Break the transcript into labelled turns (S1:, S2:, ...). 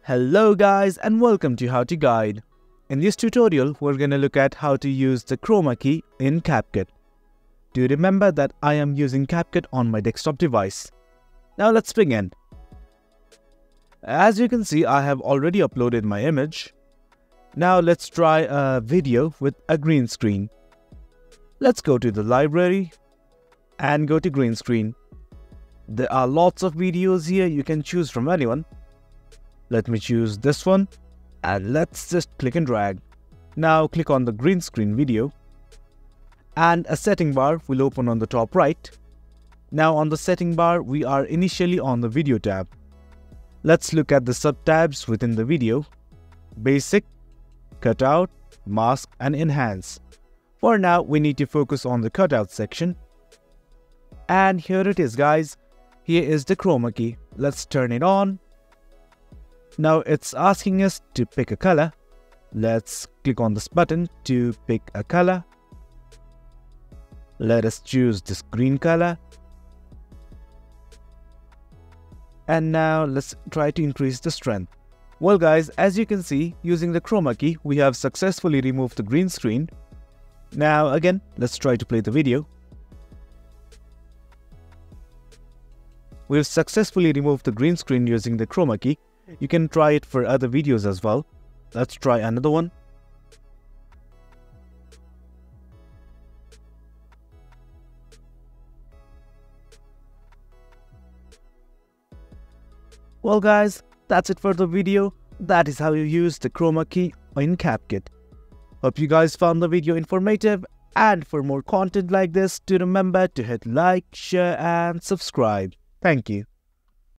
S1: Hello guys and welcome to How to Guide. In this tutorial, we're going to look at how to use the Chroma Key in CapCut. Do remember that I am using CapCut on my desktop device. Now let's begin. As you can see, I have already uploaded my image. Now let's try a video with a green screen. Let's go to the library and go to green screen. There are lots of videos here, you can choose from anyone. Let me choose this one and let's just click and drag. Now click on the green screen video and a setting bar will open on the top right. Now on the setting bar, we are initially on the video tab. Let's look at the sub-tabs within the video: basic, cutout, mask and enhance. For now, we need to focus on the cutout section. And here it is guys, here is the Chroma Key. Let's turn it on. Now it's asking us to pick a color. Let's click on this button to pick a color. Let us choose this green color. And now let's try to increase the strength. Well guys, as you can see, using the Chroma Key, we have successfully removed the green screen. Now again, let's try to play the video. We've successfully removed the green screen using the Chroma Key. You can try it for other videos as well. Let's try another one. Well guys, that's it for the video. That is how you use the Chroma Key in CapCut. Hope you guys found the video informative, and for more content like this, do remember to hit like, share and subscribe. Thank you.